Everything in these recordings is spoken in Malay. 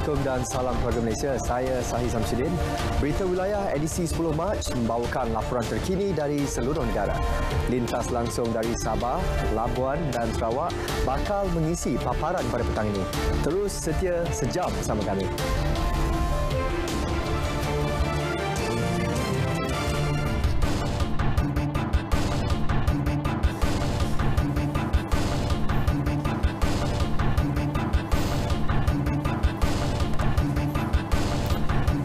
Assalamualaikum dan salam keluarga Malaysia. Saya Sahih Samsudin. Berita wilayah edisi 10 Mac membawakan laporan terkini dari seluruh negara. Lintas langsung dari Sabah, Labuan dan Sarawak bakal mengisi paparan pada petang ini. Terus setia sejam bersama kami.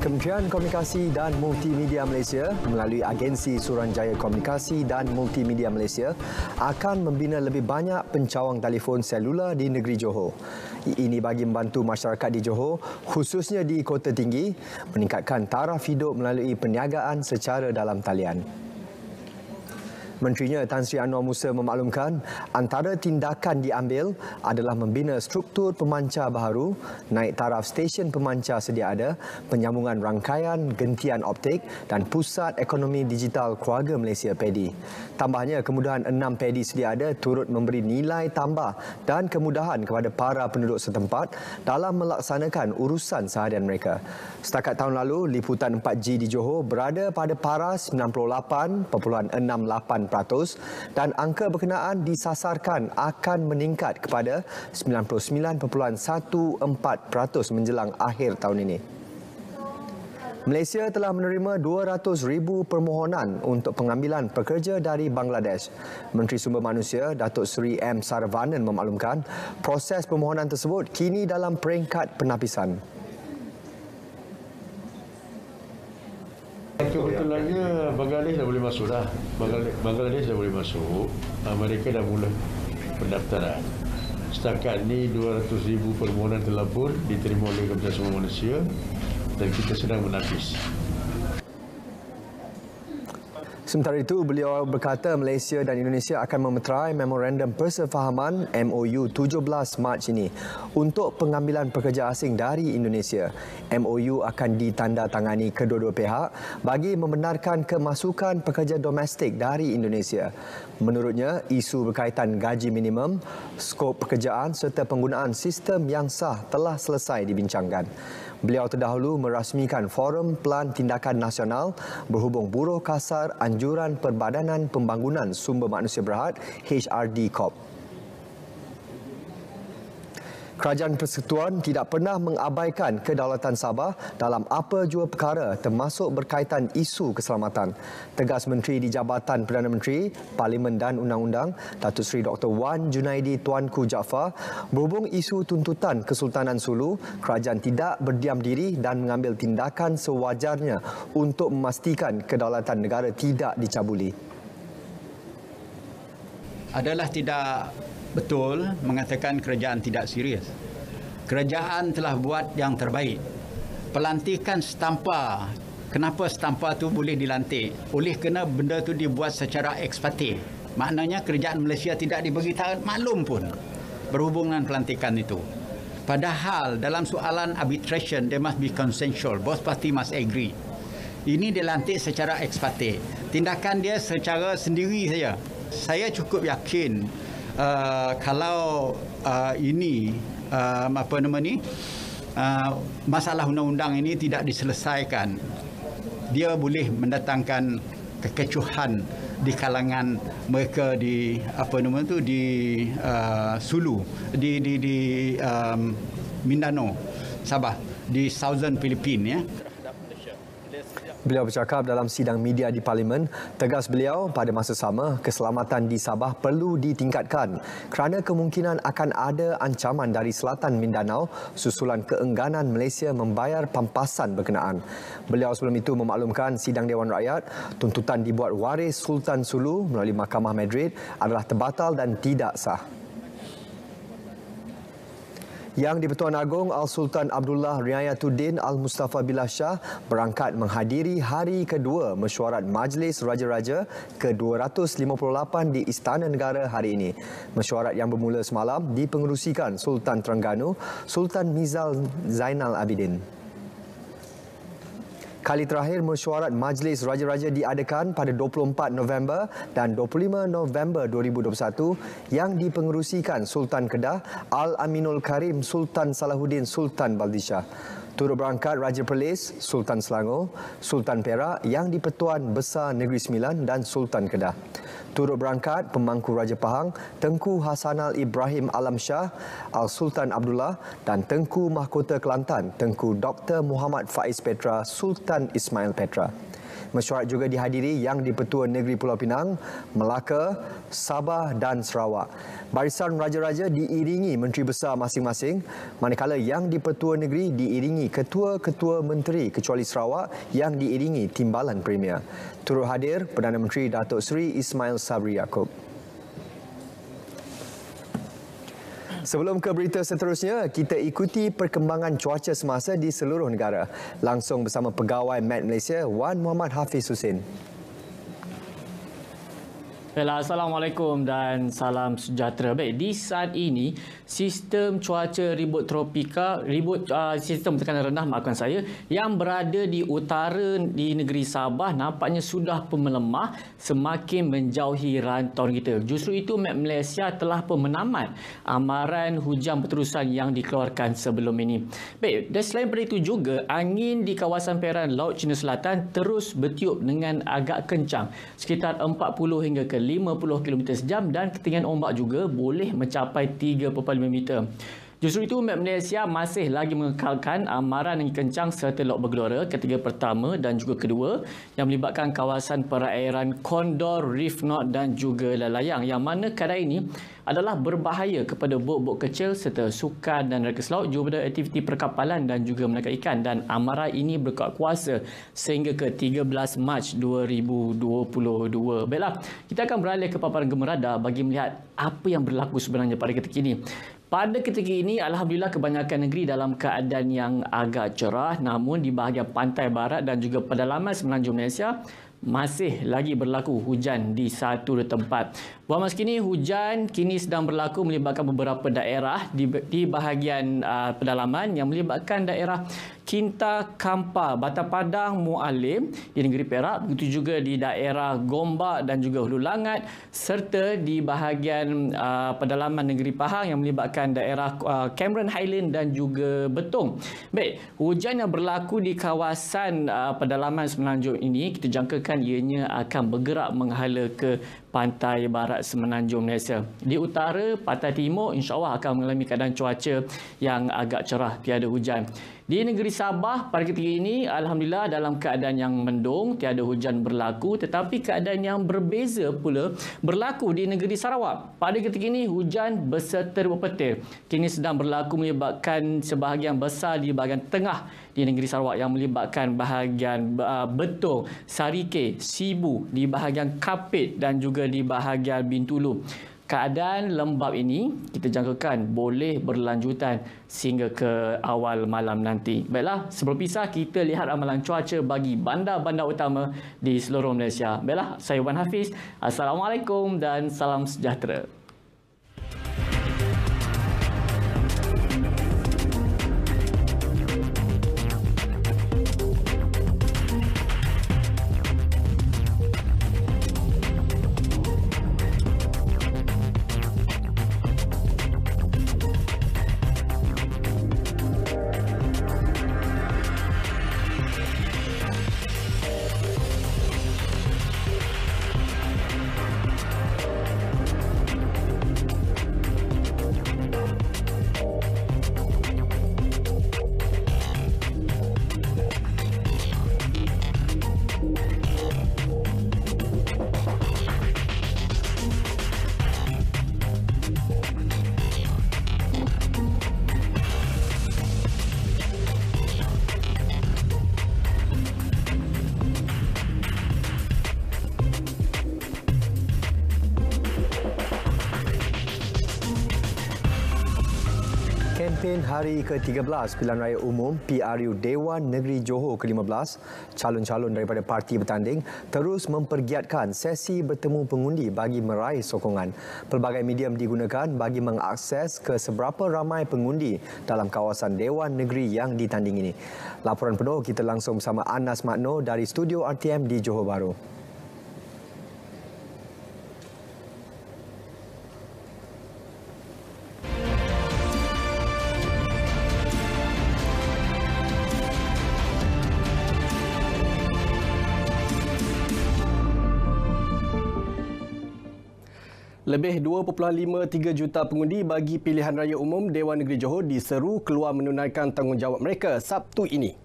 Kementerian Komunikasi dan Multimedia Malaysia melalui Agensi Suruhanjaya Komunikasi dan Multimedia Malaysia akan membina lebih banyak pencawang telefon selular di negeri Johor. Ini bagi membantu masyarakat di Johor, khususnya di Kota Tinggi, meningkatkan taraf hidup melalui perniagaan secara dalam talian. Menterinya Tan Sri Anwar Musa memaklumkan antara tindakan diambil adalah membina struktur pemancar baharu, naik taraf stesen pemancar sedia ada, penyambungan rangkaian gentian optik dan pusat ekonomi digital keluarga Malaysia PEDI. Tambahnya, kemudahan 6 PEDI sedia ada turut memberi nilai tambah dan kemudahan kepada para penduduk setempat dalam melaksanakan urusan seharian mereka. Setakat tahun lalu, liputan 4G di Johor berada pada paras 98.68% dan angka berkenaan disasarkan akan meningkat kepada 99.14% menjelang akhir tahun ini. Malaysia telah menerima 200,000 permohonan untuk pengambilan pekerja dari Bangladesh. Menteri Sumber Manusia Datuk Seri M. Saravanan memaklumkan proses permohonan tersebut kini dalam peringkat penapisan. Kebetulannya Bangladesh dah boleh masuk dah. Bangladesh dah boleh masuk. Mereka dah mula pendaftaran. Setakat ni 200,000 permohonan telah pun diterima oleh Kementerian Sumber Manusia dan kita sedang menapis. Sementara itu, beliau berkata Malaysia dan Indonesia akan memeterai Memorandum Persefahaman MOU 17 Mac ini untuk pengambilan pekerja asing dari Indonesia. MOU akan ditandatangani kedua-dua pihak bagi membenarkan kemasukan pekerja domestik dari Indonesia. Menurutnya, isu berkaitan gaji minimum, skop pekerjaan serta penggunaan sistem yang sah telah selesai dibincangkan. Beliau terdahulu merasmikan Forum Pelan Tindakan Nasional berhubung buruh kasar Anjuran Perbadanan Pembangunan Sumber Manusia Berhad HRD Corp. Kerajaan Persekutuan tidak pernah mengabaikan kedaulatan Sabah dalam apa jua perkara termasuk berkaitan isu keselamatan. Tegas Menteri di Jabatan Perdana Menteri, Parlimen dan Undang-Undang, Datuk Seri Dr. Wan Junaidi Tuanku Jaafar, berhubung isu tuntutan Kesultanan Sulu, kerajaan tidak berdiam diri dan mengambil tindakan sewajarnya untuk memastikan kedaulatan negara tidak dicabuli. Adalah tidak betul mengatakan kerajaan tidak serius. Kerajaan telah buat yang terbaik. Pelantikan stampa. Kenapa stampa tu boleh dilantik? Oleh kerana benda tu dibuat secara ex parte. Maknanya kerajaan Malaysia tidak diberi maklum pun berhubung dengan pelantikan itu. Padahal dalam soalan arbitration, there must be consensual. Both party must agree. Ini dilantik secara ex parte. Tindakan dia secara sendiri saja. Saya cukup yakin kalau ini masalah undang-undang ini tidak diselesaikan, dia boleh mendatangkan kekecohan di kalangan mereka di Sulu, di Mindanao, Sabah, di Southern Philippines ya. Beliau bercakap dalam sidang media di Parlimen. Tegas beliau, pada masa sama, keselamatan di Sabah perlu ditingkatkan kerana kemungkinan akan ada ancaman dari selatan Mindanao susulan keengganan Malaysia membayar pampasan berkenaan. Beliau sebelum itu memaklumkan sidang Dewan Rakyat, tuntutan dibuat waris Sultan Sulu melalui Mahkamah Madrid adalah terbatal dan tidak sah. Yang di-Pertuan Agong Al-Sultan Abdullah Riayatuddin Al-Mustafa Billah Shah berangkat menghadiri hari kedua mesyuarat Majlis Raja-Raja ke-258 di Istana Negara hari ini. Mesyuarat yang bermula semalam dipengerusikan Sultan Terengganu, Sultan Mizal Zainal Abidin. Kali terakhir mesyuarat Majlis Raja-Raja diadakan pada 24 November dan 25 November 2021 yang dipengerusikan Sultan Kedah Al-Aminul Karim Sultan Salahuddin Sultan Baldisha. Turut berangkat Raja Perlis, Sultan Selangor, Sultan Perak, Yang di-Pertuan Besar Negeri Sembilan dan Sultan Kedah. Turut berangkat Pemangku Raja Pahang, Tengku Hasanal Ibrahim Alam Shah, Al-Sultan Abdullah dan Tengku Mahkota Kelantan, Tengku Dr. Muhammad Faiz Petra, Sultan Ismail Petra. Mesyuarat juga dihadiri Yang di-Pertua Negeri Pulau Pinang, Melaka, Sabah dan Sarawak. Barisan Raja-Raja diiringi Menteri Besar masing-masing, manakala Yang di-Pertua Negeri diiringi Ketua-Ketua Menteri kecuali Sarawak yang diiringi Timbalan Premier. Turut hadir Perdana Menteri Datuk Seri Ismail Sabri Yaakob. Sebelum ke berita seterusnya, kita ikuti perkembangan cuaca semasa di seluruh negara. Langsung bersama Pegawai Met Malaysia, Wan Muhammad Hafiz Husin. Assalamualaikum dan salam sejahtera. Baik, di saat ini sistem cuaca sistem tekanan rendah yang berada di utara di negeri Sabah nampaknya sudah pun melemah semakin menjauhi rantauan kita. Justru itu Met Malaysia telah pun menamat amaran hujan berterusan yang dikeluarkan sebelum ini. Baik, dan selain daripada itu juga angin di kawasan perairan Laut Cina Selatan terus bertiup dengan agak kencang sekitar 40 hingga ke 50 km sejam dan ketinggian ombak juga boleh mencapai 3.5 meter. Justru itu Met Malaysia masih lagi mengekalkan amaran yang kencang serta laut bergelora ketiga pertama dan juga kedua yang melibatkan kawasan perairan Condor, Reef North dan juga Lalayang, yang mana keadaan ini adalah berbahaya kepada bot-bot kecil serta sukan dan rekas laut juga pada aktiviti perkapalan dan juga menangkap ikan, dan amaran ini berkuat kuasa sehingga ke 13 Mac 2022. Baiklah, kita akan beralih ke paparan gemerada bagi melihat apa yang berlaku sebenarnya pada ketika ini. Pada ketika ini, alhamdulillah kebanyakan negeri dalam keadaan yang agak cerah, namun di bahagian pantai barat dan juga pedalaman semenanjung Malaysia masih lagi berlaku hujan di satu tempat. Buat masa kini, hujan kini sedang berlaku melibatkan beberapa daerah di bahagian pedalaman yang melibatkan daerah Kinta, Kampar, Batang Padang, Mualim di negeri Perak, begitu juga di daerah Gombak dan juga Hulu Langat, serta di bahagian pedalaman negeri Pahang yang melibatkan daerah Cameron Highland dan juga Betong. Baik, hujan yang berlaku di kawasan pedalaman semenanjung ini kita jangkakan ianya akan bergerak menghala ke pantai barat semenanjung Malaysia. Di utara, pantai timur insya-Allah akan mengalami keadaan cuaca yang agak cerah, tiada hujan. Di negeri Sabah pada ketika ini alhamdulillah dalam keadaan yang mendung, tiada hujan berlaku, tetapi keadaan yang berbeza pula berlaku di negeri Sarawak. Pada ketika ini hujan berserta petir kini sedang berlaku melibatkan sebahagian besar di bahagian tengah di negeri Sarawak yang melibatkan bahagian Betong, Sarike, Sibu, di bahagian Kapit dan juga di bahagian Bintulu. Keadaan lembap ini kita jangkakan boleh berlanjutan sehingga ke awal malam nanti. Baiklah, sebelum pisah kita lihat ramalan cuaca bagi bandar-bandar utama di seluruh Malaysia. Baiklah, saya Wan Hafiz. Assalamualaikum dan salam sejahtera. kempen hari ke-13 Pilihan Raya Umum PRU Dewan Negeri Johor ke-15, calon-calon daripada parti bertanding terus mempergiatkan sesi bertemu pengundi bagi meraih sokongan. Pelbagai medium digunakan bagi mengakses ke seberapa ramai pengundi dalam kawasan Dewan Negeri yang ditanding ini. Laporan penuh kita langsung bersama Anas Makno dari studio RTM di Johor Bahru. Lebih 2.53 juta pengundi bagi Pilihan Raya Umum Dewan Negeri Johor diseru keluar menunaikan tanggungjawab mereka Sabtu ini.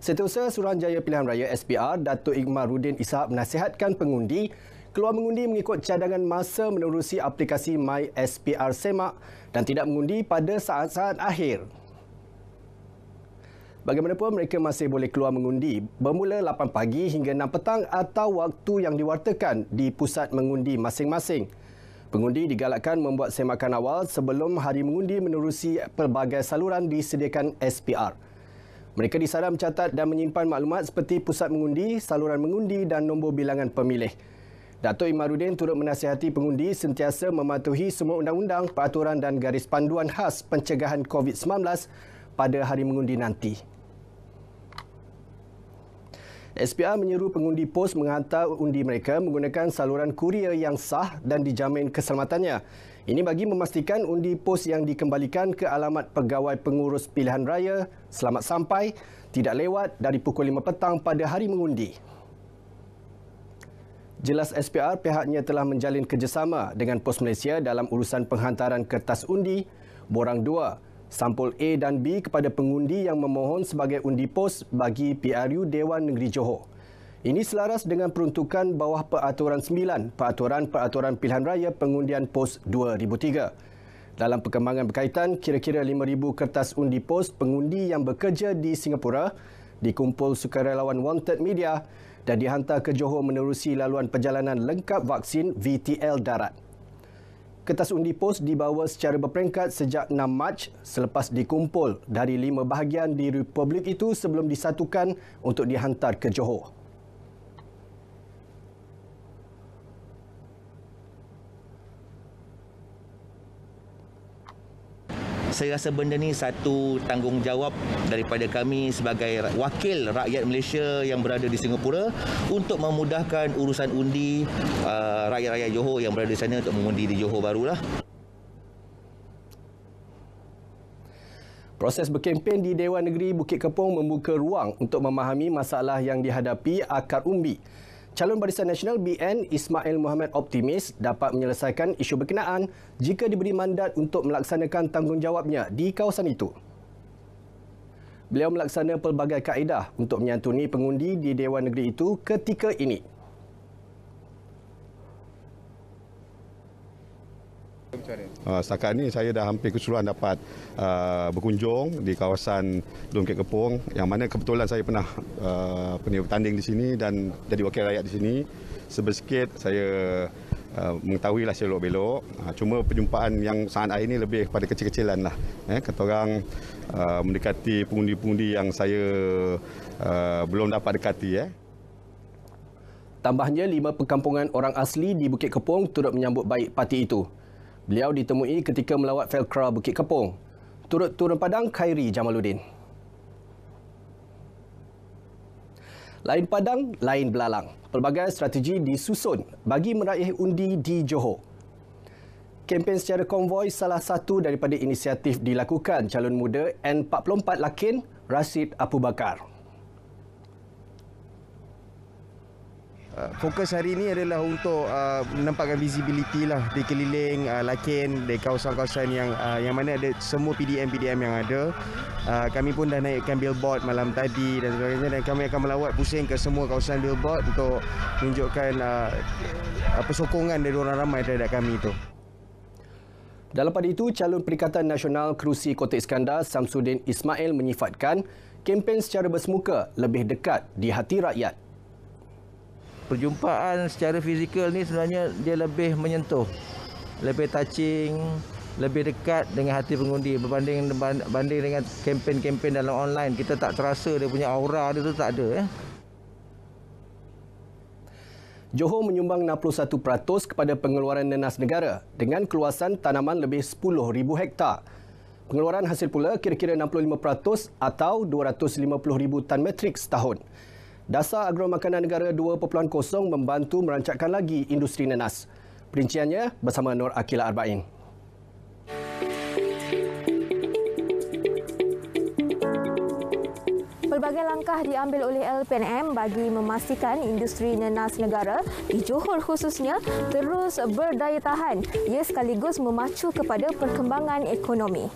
Setiausaha Suruhanjaya Pilihan Raya SPR, Datuk Ikmaluddin Ishak menasihatkan pengundi keluar mengundi mengikut cadangan masa menerusi aplikasi My SPR Semak dan tidak mengundi pada saat-saat akhir. Bagaimanapun, mereka masih boleh keluar mengundi bermula 8 pagi hingga 6 petang atau waktu yang diwartakan di pusat mengundi masing-masing. Pengundi digalakkan membuat semakan awal sebelum hari mengundi menerusi pelbagai saluran disediakan SPR. Mereka disarankan mencatat dan menyimpan maklumat seperti pusat mengundi, saluran mengundi dan nombor bilangan pemilih. Datuk Ikmaluddin turut menasihati pengundi sentiasa mematuhi semua undang-undang, peraturan dan garis panduan khas pencegahan COVID-19 pada hari mengundi nanti. SPR menyeru pengundi pos menghantar undi mereka menggunakan saluran kurier yang sah dan dijamin keselamatannya. Ini bagi memastikan undi pos yang dikembalikan ke alamat pegawai pengurus pilihan raya selamat sampai, tidak lewat dari pukul 5 petang pada hari mengundi. Jelas SPR pihaknya telah menjalin kerjasama dengan Pos Malaysia dalam urusan penghantaran kertas undi borang 2 sampul A dan B kepada pengundi yang memohon sebagai undi pos bagi PRU Dewan Negeri Johor. Ini selaras dengan peruntukan bawah Peraturan 9, Peraturan Pilihan Raya Pengundian Pos 2003. Dalam perkembangan berkaitan, kira-kira 5,000 kertas undi pos pengundi yang bekerja di Singapura dikumpul sukarelawan Wanted Media dan dihantar ke Johor menerusi laluan perjalanan lengkap vaksin VTL darat. Kertas undi pos dibawa secara berperingkat sejak 6 Mac selepas dikumpul dari 5 bahagian di Republik itu sebelum disatukan untuk dihantar ke Johor. Saya rasa benda ni satu tanggungjawab daripada kami sebagai wakil rakyat Malaysia yang berada di Singapura untuk memudahkan urusan undi rakyat-rakyat Johor yang berada di sana untuk mengundi di Johor Bahru lah. Proses berkempen di Dewan Negeri Bukit Kepong membuka ruang untuk memahami masalah yang dihadapi akar umbi. Calon Barisan Nasional BN Ismail Mohamed optimis dapat menyelesaikan isu berkenaan jika diberi mandat untuk melaksanakan tanggungjawabnya di kawasan itu. Beliau melaksana pelbagai kaedah untuk menyantuni pengundi di Dewan Negeri itu ketika ini. Setakat ini saya dah hampir keseluruhan dapat berkunjung di kawasan Bukit Kepong yang mana kebetulan saya pernah bertanding di sini dan jadi wakil rakyat di sini. Sebesikit saya mengetahuilah selok-belok. Cuma perjumpaan yang sangat akhir ini lebih pada kecil-kecilan lah. Kata orang mendekati pengundi-pengundi yang saya belum dapat dekati. Tambahnya, 5 perkampungan orang asli di Bukit Kepong turut menyambut baik parti itu. Beliau ditemui ketika melawat Felkra Bukit Kepong. Turut turun padang Khairi Jamaluddin. Lain padang, lain belalang. Pelbagai strategi disusun bagi meraih undi di Johor. Kempen secara konvoi salah satu daripada inisiatif dilakukan calon muda N44 Lakin Rashid Abu Bakar. Fokus hari ini adalah untuk menampakkan visibility lah di keliling Lakin, di kawasan-kawasan yang mana ada semua PDM yang ada. Kami pun dah naikkan billboard malam tadi dan sebagainya, dan kami akan melawat pusing ke semua kawasan billboard untuk menunjukkan sokongan dari orang ramai terhadap kami itu. Dalam pada itu, calon Perikatan Nasional Kerusi Kota Iskandar Samsudin Ismail menyifatkan kempen secara bersemuka lebih dekat di hati rakyat. Perjumpaan secara fizikal ni sebenarnya dia lebih menyentuh, lebih touching, lebih dekat dengan hati pengundi berbanding dengan kempen-kempen dalam online. Kita tak terasa dia punya aura dia tu, tak ada. Johor menyumbang 61% kepada pengeluaran nenas negara dengan keluasan tanaman lebih 10,000 hektar. Pengeluaran hasil pula kira-kira 65% atau 250,000 tan metrik setahun. Dasar Agro Makanan Negara 2.0 membantu merancangkan lagi industri nenas. Perinciannya bersama Nur Akila Arba'in. Pelbagai langkah diambil oleh LPNM bagi memastikan industri nenas negara di Johor khususnya terus berdaya tahan. Ia sekaligus memacu kepada perkembangan ekonomi.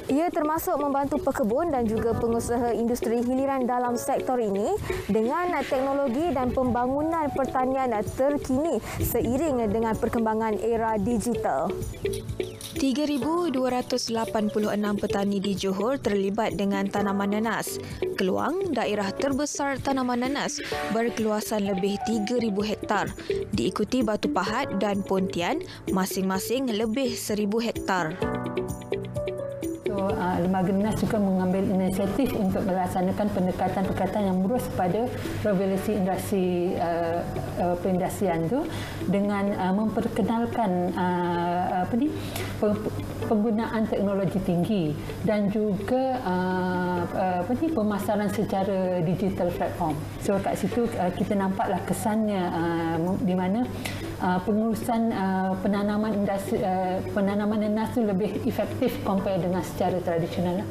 Ia termasuk membantu pekebun dan juga pengusaha industri hiliran dalam sektor ini dengan teknologi dan pembangunan pertanian terkini seiring dengan perkembangan era digital. 3,286 petani di Johor terlibat dengan tanaman nanas. Keluang, daerah terbesar tanaman nanas, berkeluasan lebih 3,000 hektar. Diikuti Batu Pahat dan Pontian, masing-masing lebih 1,000 hektar. Lembaga Nenas juga mengambil inisiatif untuk melaksanakan pendekatan-pendekatan yang berus pada revolusi industri perindustrian itu dengan memperkenalkan penggunaan teknologi tinggi dan juga pemasaran secara digital platform. So kat situ kita nampaklah kesannya di mana pengurusan penanaman nenas itu lebih efektif compare dengan secara tradisional.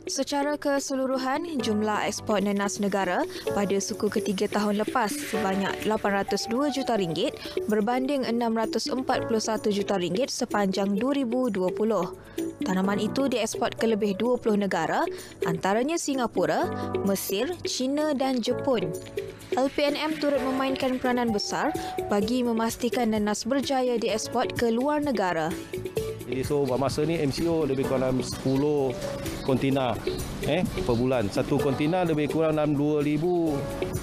Secara keseluruhan, jumlah ekspor nenas negara pada suku ketiga tahun lepas sebanyak 802 juta ringgit berbanding 641 juta ringgit sepanjang 2020. Tanaman itu diekspor ke lebih 20 negara, antaranya Singapura, Mesir, China dan Jepun. LPNM turut memainkan peranan besar bagi memastikan nenas berjaya diekspor ke luar negara. Jadi masa ni MCO lebih kurang 10 kontainer per bulan. Satu kontainer lebih kurang dalam 2,200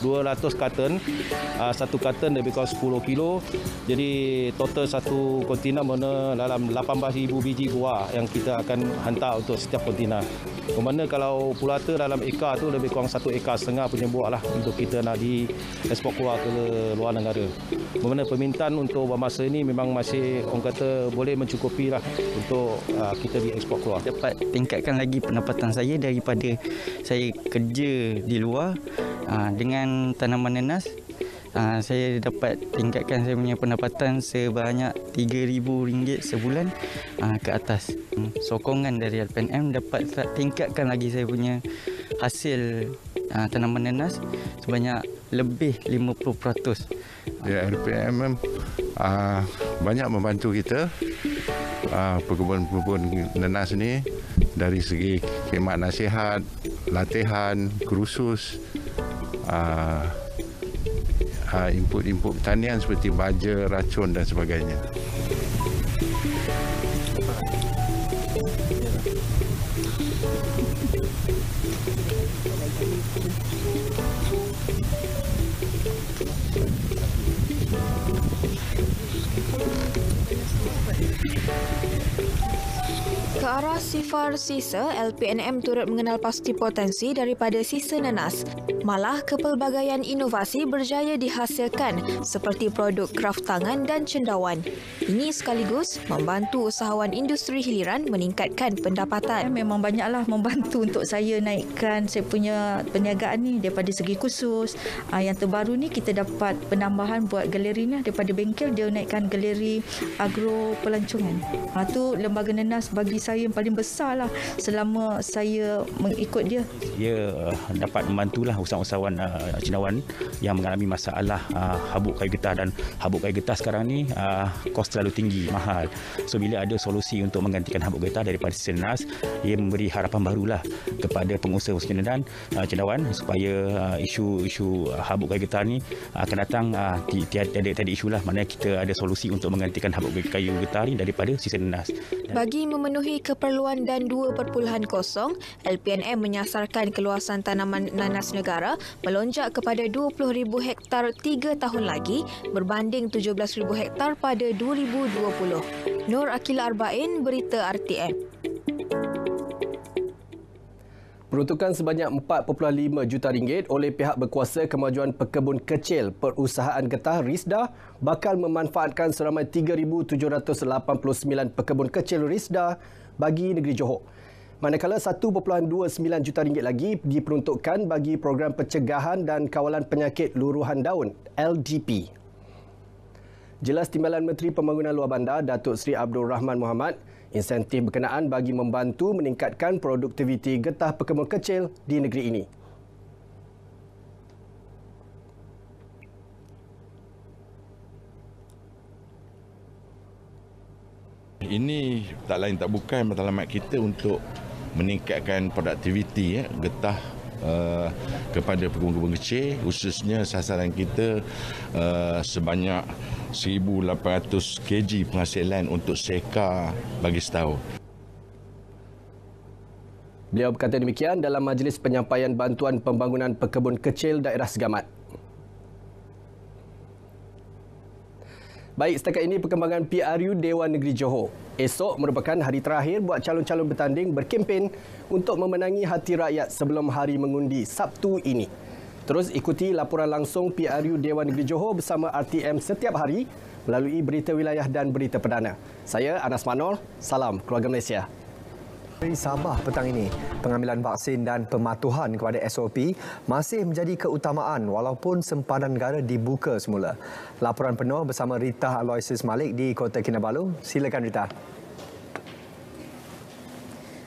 karton. Satu karton lebih kurang 10 kilo. Jadi total satu kontainer mana dalam 18,000 biji buah yang kita akan hantar untuk setiap kontainer. Kemana kalau pulata dalam ekar tu lebih kurang 1,5 ekar punya buah lah untuk kita nak diekspor keluar ke luar negara. Kemana permintaan untuk masa ini memang masih orang kata boleh mencukupi lah untuk kita diekspor keluar. Dapat tingkatkan lagi pendapatan saya daripada saya kerja di luar dengan tanaman nenas. Saya dapat tingkatkan saya punya pendapatan sebanyak RM3,000 sebulan ke atas. Sokongan dari LPNM dapat tingkatkan lagi saya punya hasil tanaman nenas sebanyak lebih 50%. Ya, LPNM banyak membantu kita pekebun-pekebun nenas ni dari segi khidmat nasihat, latihan, kursus, input-input pertanian seperti baja, racun dan sebagainya. Ke arah sifar sisa, LPNM turut mengenal pasti potensi daripada sisa nenas. Malah kepelbagaian inovasi berjaya dihasilkan seperti produk kraft tangan dan cendawan. Ini sekaligus membantu usahawan industri hiliran meningkatkan pendapatan. Memang banyaklah membantu untuk saya naikkan saya punya perniagaan ni daripada segi khusus. Yang terbaru ni kita dapat penambahan buat galeri ni daripada bengkel dia naikkan galeri agro pelancongan. Itu lembaga nenas bagi saya yang paling besar lah selama saya mengikut dia. Dia dapat membantulah usahawan cendawan yang mengalami masalah habuk kayu getah, dan habuk kayu getah sekarang ni kos terlalu tinggi, mahal. So bila ada solusi untuk menggantikan habuk getah daripada sisa nenas, ia memberi harapan barulah kepada pengusaha-pengusaha dan cendawan supaya isu habuk kayu getah ni akan datang tiada isu lah, maknanya kita ada solusi untuk menggantikan habuk kayu getah ni daripada sisa nenas. Bagi memenuhi keperluan dan 2.0, LPNM menyasarkan keluasan tanaman nanas negara melonjak kepada 20,000 hektar 3 tahun lagi berbanding 17,000 hektar pada 2020. Nur Akila Arba'in, Berita RTM. Peruntukan sebanyak 4.5 juta ringgit oleh pihak berkuasa kemajuan pekebun kecil Perusahaan Getah RISDA bakal memanfaatkan seramai 3,789 pekebun kecil RISDA bagi negeri Johor. Manakala 1.29 juta ringgit lagi diperuntukkan bagi program pencegahan dan kawalan penyakit luruhan daun LDP. Jelas Timbalan Menteri Pembangunan Luar Bandar Datuk Seri Abdul Rahman Mohamad, insentif berkenaan bagi membantu meningkatkan produktiviti getah pekebun kecil di negeri ini. Ini tak lain tak bukan matlamat kita untuk meningkatkan produktiviti getah kepada pekebun-pekebun kecil, khususnya sasaran kita sebanyak 1,800 kg penghasilan untuk seka bagi setahun. Beliau berkata demikian dalam majlis penyampaian bantuan pembangunan pekebun kecil daerah Segamat. Baik, setakat ini perkembangan PRU Dewan Negeri Johor. Esok merupakan hari terakhir buat calon-calon bertanding berkempen untuk memenangi hati rakyat sebelum hari mengundi Sabtu ini. Terus ikuti laporan langsung PRU Dewan Negeri Johor bersama RTM setiap hari melalui berita wilayah dan berita perdana. Saya Anas Manol, salam keluarga Malaysia. Dari Sabah petang ini, pengambilan vaksin dan pematuhan kepada SOP masih menjadi keutamaan walaupun sempadan negara dibuka semula. Laporan penuh bersama Rita Aloysius Malik di Kota Kinabalu. Silakan Rita.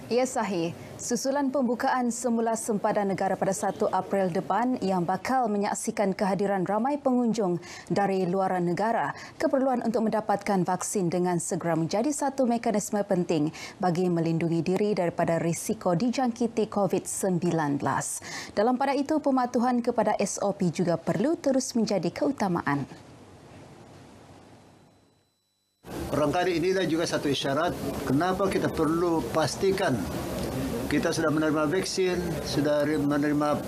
Ya, Sahih. Susulan pembukaan semula sempadan negara pada 1 April depan yang bakal menyaksikan kehadiran ramai pengunjung dari luar negara, keperluan untuk mendapatkan vaksin dengan segera menjadi satu mekanisme penting bagi melindungi diri daripada risiko dijangkiti COVID-19. Dalam pada itu, pematuhan kepada SOP juga perlu terus menjadi keutamaan. Barangkali inilah juga satu isyarat kenapa kita perlu pastikan kita sudah menerima vaksin, sudah menerima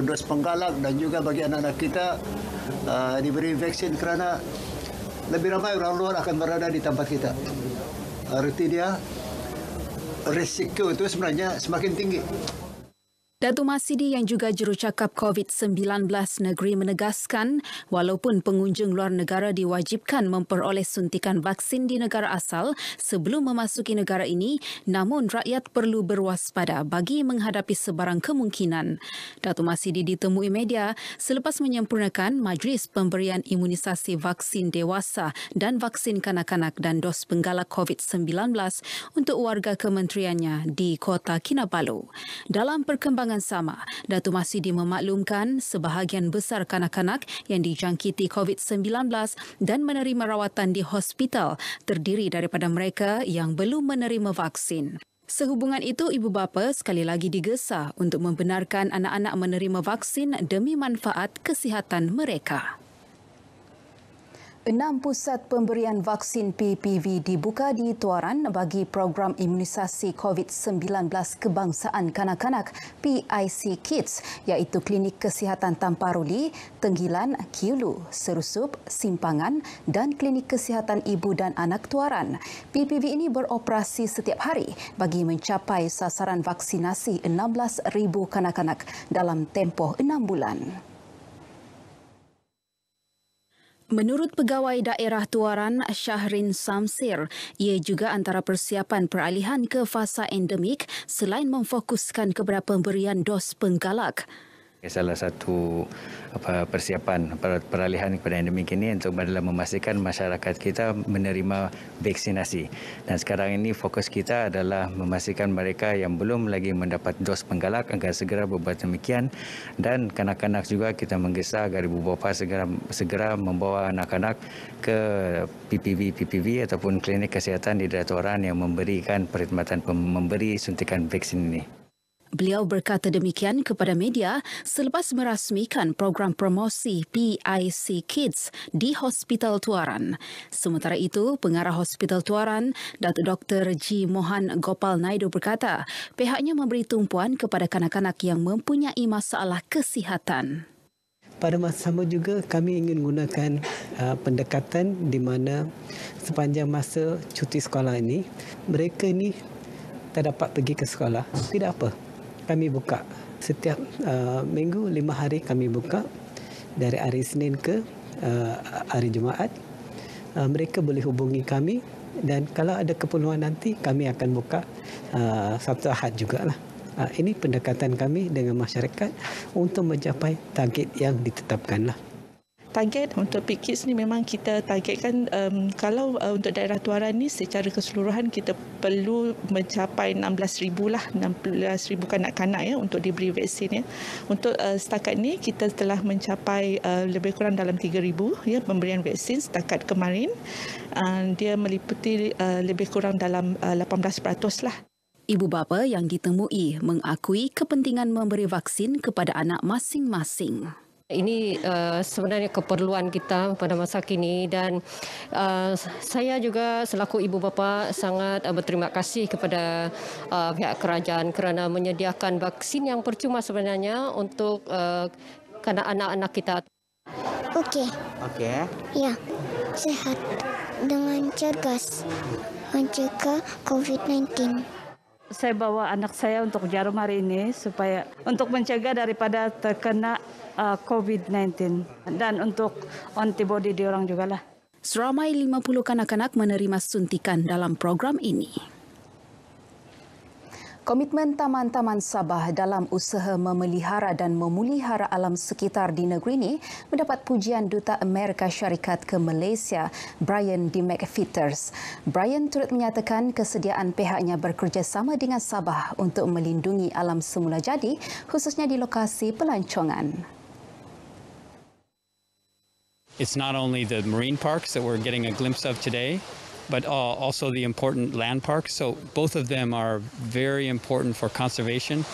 dos penggalak dan juga bagi anak-anak kita diberi vaksin kerana lebih ramai orang luar akan berada di tempat kita. Arti dia risiko itu sebenarnya semakin tinggi. Datuk Masidi yang juga jurucakap COVID-19 negeri menegaskan walaupun pengunjung luar negara diwajibkan memperoleh suntikan vaksin di negara asal sebelum memasuki negara ini, namun rakyat perlu berwaspada bagi menghadapi sebarang kemungkinan. Datuk Masidi ditemui media selepas menyempurnakan majlis pemberian imunisasi vaksin dewasa dan vaksin kanak-kanak dan dos penggalak COVID-19 untuk warga kementeriannya di Kota Kinabalu. Dalam perkembangan sama, Datuk Masidi memaklumkan sebahagian besar kanak-kanak yang dijangkiti COVID-19 dan menerima rawatan di hospital terdiri daripada mereka yang belum menerima vaksin. Sehubungan itu, ibu bapa sekali lagi digesa untuk membenarkan anak-anak menerima vaksin demi manfaat kesihatan mereka. 6 pusat pemberian vaksin PPV dibuka di Tuaran bagi program imunisasi COVID-19 kebangsaan kanak-kanak PIC Kids iaitu Klinik Kesihatan Tamparuli, Tenggilan, Kiulu, Serusup, Simpangan dan Klinik Kesihatan Ibu dan Anak Tuaran. PPV ini beroperasi setiap hari bagi mencapai sasaran vaksinasi 16,000 kanak-kanak dalam tempoh 6 bulan. Menurut Pegawai Daerah Tuaran Syahrin Samsir, ia juga antara persiapan peralihan ke fasa endemik selain memfokuskan kepada pemberian dos penggalak. Salah satu persiapan peralihan kepada endemik ini untuk adalah memastikan masyarakat kita menerima vaksinasi. Dan sekarang ini fokus kita adalah memastikan mereka yang belum lagi mendapat dos penggalak agar segera berbuat demikian, dan kanak-kanak juga kita menggesa agar ibu bapa segera membawa anak-anak ke PPV ataupun klinik kesihatan di daerah Tuaran yang memberikan perkhidmatan memberi suntikan vaksin ini. Beliau berkata demikian kepada media selepas merasmikan program promosi PIC Kids di Hospital Tuaran. Sementara itu, Pengarah Hospital Tuaran, Datuk Dr. G. Mohan Gopal Naidu berkata pihaknya memberi tumpuan kepada kanak-kanak yang mempunyai masalah kesihatan. Pada masa sama juga kami ingin gunakan pendekatan di mana sepanjang masa cuti sekolah ini, mereka ni tak dapat pergi ke sekolah. Tidak apa. Kami buka setiap minggu 5 hari kami buka dari hari Isnin ke hari Jumaat. Mereka boleh hubungi kami dan kalau ada keperluan nanti kami akan buka Sabtu Ahad jugalah. Ini pendekatan kami dengan masyarakat untuk mencapai target yang ditetapkanlah. Target untuk PIC ni memang kita targetkan kalau untuk daerah Tuaran ni secara keseluruhan kita perlu mencapai 16,000 lah, 16,000 kanak-kanak ya untuk diberi vaksin ya. Untuk setakat ni kita telah mencapai lebih kurang dalam 3,000 ya pemberian vaksin setakat kemarin. Dia meliputi lebih kurang dalam 18% lah. Ibu bapa yang ditemui mengakui kepentingan memberi vaksin kepada anak masing-masing. Ini sebenarnya keperluan kita pada masa kini dan saya juga selaku ibu bapa sangat berterima kasih kepada pihak kerajaan kerana menyediakan vaksin yang percuma sebenarnya untuk anak-anak kita. Okey. Okey. Ya, sehat dengan cergas mencegah COVID-19. Saya bawa anak saya untuk jarum hari ini supaya untuk mencegah daripada terkena COVID-19 dan untuk antibody diorang jugalah. Seramai 50 kanak-kanak menerima suntikan dalam program ini. Komitmen Taman-Taman Sabah dalam usaha memelihara dan memulihara alam sekitar di negeri ini mendapat pujian Duta Amerika Syarikat ke Malaysia, Brian D. McFitters. Brian turut menyatakan kesediaan pihaknya bekerjasama dengan Sabah untuk melindungi alam semula jadi, khususnya di lokasi pelancongan. It's not only the marine parks that we're getting a glimpse of today, but also the important land parks. So both of them are very important for conservation,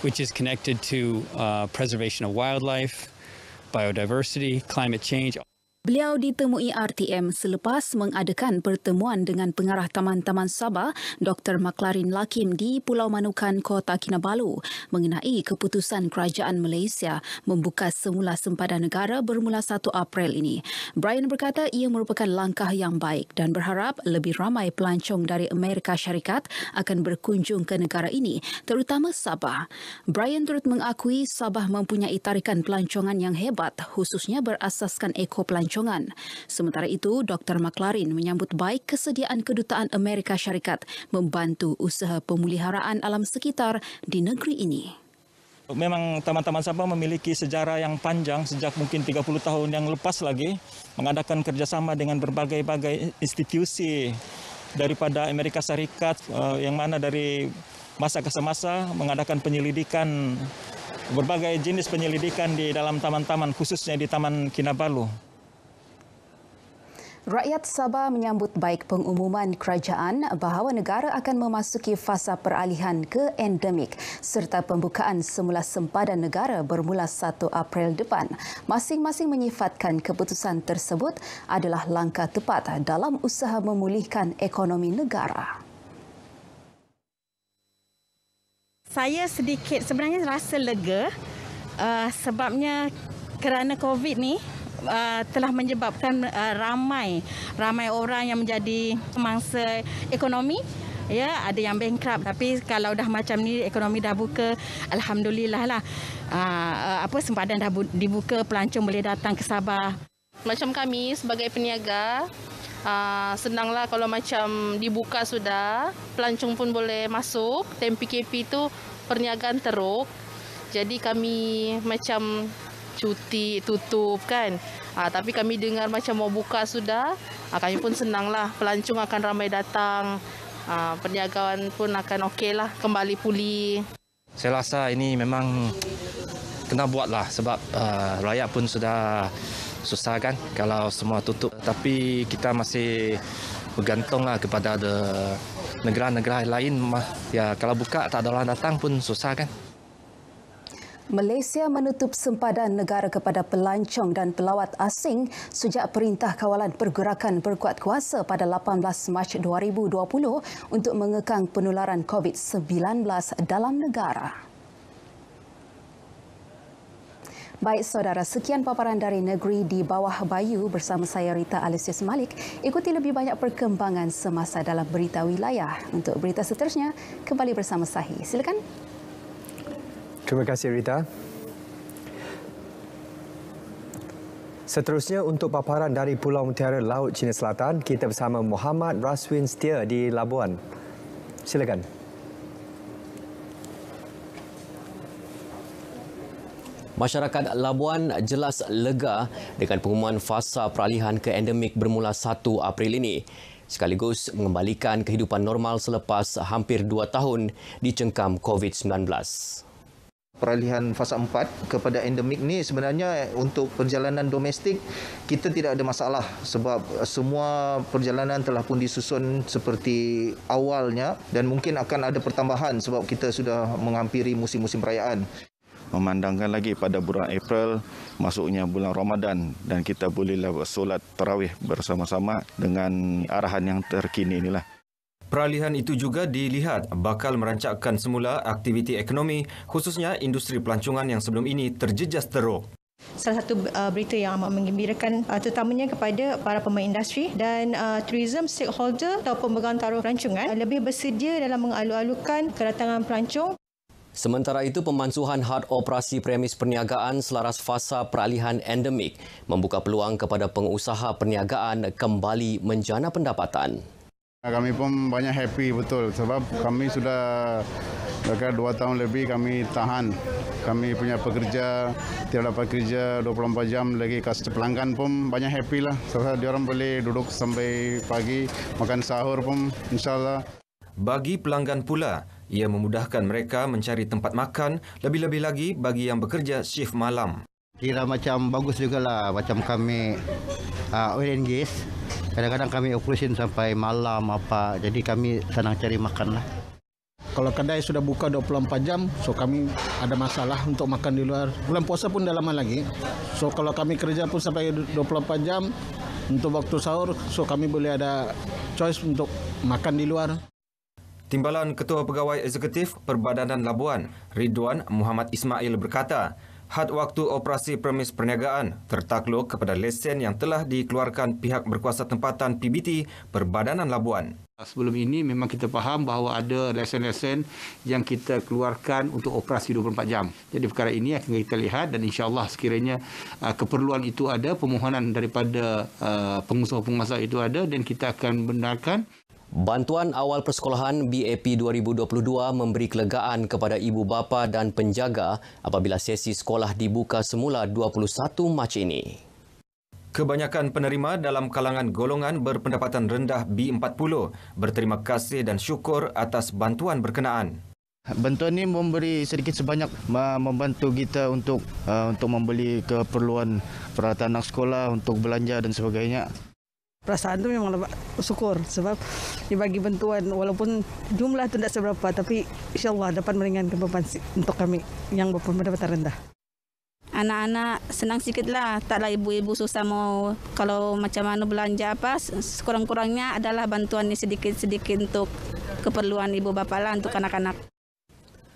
which is connected to preservation of wildlife, biodiversity, climate change. Beliau ditemui RTM selepas mengadakan pertemuan dengan Pengarah Taman-Taman Sabah, Dr. Maklarin Lakim di Pulau Manukan, Kota Kinabalu mengenai keputusan Kerajaan Malaysia membuka semula sempadan negara bermula 1 April ini. Brian berkata ia merupakan langkah yang baik dan berharap lebih ramai pelancong dari Amerika Syarikat akan berkunjung ke negara ini, terutama Sabah. Brian turut mengakui Sabah mempunyai tarikan pelancongan yang hebat, khususnya berasaskan ekopelancongan. Sementara itu, Dr. Maklarin menyambut baik kesediaan Kedutaan Amerika Syarikat membantu usaha pemuliharaan alam sekitar di negeri ini. Memang Taman-Taman Sabah memiliki sejarah yang panjang sejak mungkin 30 tahun yang lepas lagi mengadakan kerjasama dengan berbagai-bagai institusi daripada Amerika Syarikat yang mana dari masa ke masa mengadakan penyelidikan, berbagai jenis penyelidikan di dalam taman-taman khususnya di Taman Kinabalu. Rakyat Sabah menyambut baik pengumuman kerajaan bahawa negara akan memasuki fasa peralihan ke endemik serta pembukaan semula sempadan negara bermula 1 April depan. Masing-masing menyifatkan keputusan tersebut adalah langkah tepat dalam usaha memulihkan ekonomi negara. Saya sedikit sebenarnya rasa lega sebabnya kerana COVID ni telah menyebabkan ramai orang yang menjadi mangsa ekonomi, ya, ada yang bankrupt, tapi kalau dah macam ni ekonomi dah buka, alhamdulillah lah, sempadan dah dibuka, pelancong boleh datang ke Sabah. Macam kami sebagai peniaga, senanglah kalau macam dibuka sudah, pelancong pun boleh masuk. Time PKP tu perniagaan teruk, jadi kami macam cuti tutup kan. Tapi kami dengar macam mau buka sudah, kami pun senanglah, pelancong akan ramai datang, perniagaan pun akan okeylah, kembali pulih. Saya rasa ini memang kena buatlah sebab rakyat pun sudah susah kan kalau semua tutup, tapi kita masih bergantunglah kepada negara-negara lain. Ya, kalau buka tak ada orang datang pun susah kan. Malaysia menutup sempadan negara kepada pelancong dan pelawat asing sejak Perintah Kawalan Pergerakan berkuat kuasa pada 18 Mac 2020 untuk mengekang penularan COVID-19 dalam negara. Baik saudara, sekian paparan dari Negeri di Bawah Bayu bersama saya Rita Alisius Malik. Ikuti lebih banyak perkembangan semasa dalam berita wilayah. Untuk berita seterusnya, kembali bersama Sahi. Silakan. Terima kasih Rita. Seterusnya untuk paparan dari Pulau Mutiara Laut Cina Selatan, kita bersama Muhammad Raswin Setia di Labuan. Silakan. Masyarakat Labuan jelas lega dengan pengumuman fasa peralihan ke endemik bermula 1 April ini, sekaligus mengembalikan kehidupan normal selepas hampir 2 tahun dicengkam COVID-19. Peralihan fasa 4 kepada endemik ni sebenarnya untuk perjalanan domestik kita tidak ada masalah sebab semua perjalanan telah pun disusun seperti awalnya dan mungkin akan ada pertambahan sebab kita sudah menghampiri musim-musim perayaan. Memandangkan lagi pada bulan April masuknya bulan Ramadan dan kita bolehlah solat tarawih bersama-sama dengan arahan yang terkini inilah. Peralihan itu juga dilihat bakal merancangkan semula aktiviti ekonomi khususnya industri pelancongan yang sebelum ini terjejas teruk. Salah satu berita yang amat menggembirakan terutamanya kepada para pemain industri dan tourism stakeholder atau pemegang taruh pelancongan lebih bersedia dalam mengalu-alukan kedatangan pelancong. Sementara itu, pemansuhan had operasi premis perniagaan selaras fasa peralihan endemik membuka peluang kepada pengusaha perniagaan kembali menjana pendapatan. Kami pun banyak happy betul sebab kami sudah dekat 2 tahun lebih kami tahan. Kami punya pekerja tidak dapat kerja 24 jam lagi, pelanggan pun banyak happy lah. Sebab diorang boleh duduk sampai pagi, makan sahur pun insyaAllah. Bagi pelanggan pula, ia memudahkan mereka mencari tempat makan, lebih-lebih lagi bagi yang bekerja shift malam. Kira macam bagus jugalah, macam kami oil and gas. Kadang-kadang kami operation sampai malam apa, jadi kami senang cari makan lah. Kalau kedai sudah buka 24 jam, so kami ada masalah untuk makan di luar. Bulan puasa pun dah lama lagi. So kalau kami kerja pun sampai 24 jam untuk waktu sahur, so kami boleh ada choice untuk makan di luar. Timbalan Ketua Pegawai Eksekutif Perbadanan Labuan, Ridwan Muhammad Ismail berkata, had waktu operasi premis perniagaan tertakluk kepada lesen yang telah dikeluarkan pihak berkuasa tempatan PBT Perbadanan Labuan. Sebelum ini memang kita faham bahawa ada lesen-lesen yang kita keluarkan untuk operasi 24 jam. Jadi perkara ini akan kita lihat dan insya-Allah sekiranya keperluan itu ada, permohonan daripada pengusaha-pengusaha itu ada dan kita akan benarkan. Bantuan awal persekolahan BAP 2022 memberi kelegaan kepada ibu bapa dan penjaga apabila sesi sekolah dibuka semula 21 Mac ini. Kebanyakan penerima dalam kalangan golongan berpendapatan rendah B40 berterima kasih dan syukur atas bantuan berkenaan. Bantuan ini memberi sedikit sebanyak membantu kita untuk membeli keperluan peralatan anak sekolah, untuk belanja dan sebagainya. Perasaan tu memang bersyukur sebab dibagi bantuan walaupun jumlah tu tidak seberapa tapi insyaAllah dapat meringankan beban untuk kami yang berpendapatan rendah. Anak-anak senang sikitlah, taklah ibu-ibu susah mau kalau macam mana belanja apa, sekurang-kurangnya adalah bantuan ni sedikit-sedikit untuk keperluan ibu bapa lah untuk anak-anak.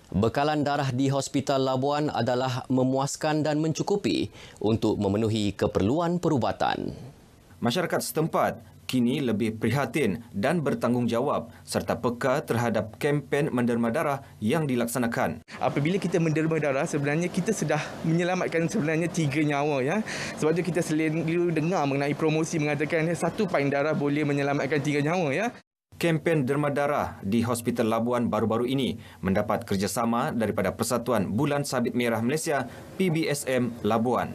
Bekalan darah di Hospital Labuan adalah memuaskan dan mencukupi untuk memenuhi keperluan perubatan. Masyarakat setempat kini lebih prihatin dan bertanggungjawab serta peka terhadap kempen menderma darah yang dilaksanakan. Apabila kita menderma darah, sebenarnya kita sudah menyelamatkan sebenarnya 3 nyawa ya. Sebab tu kita selalu dengar mengenai promosi mengatakan 1 pain darah boleh menyelamatkan 3 nyawa ya. Kempen derma darah di Hospital Labuan baru-baru ini mendapat kerjasama daripada Persatuan Bulan Sabit Merah Malaysia PBSM Labuan.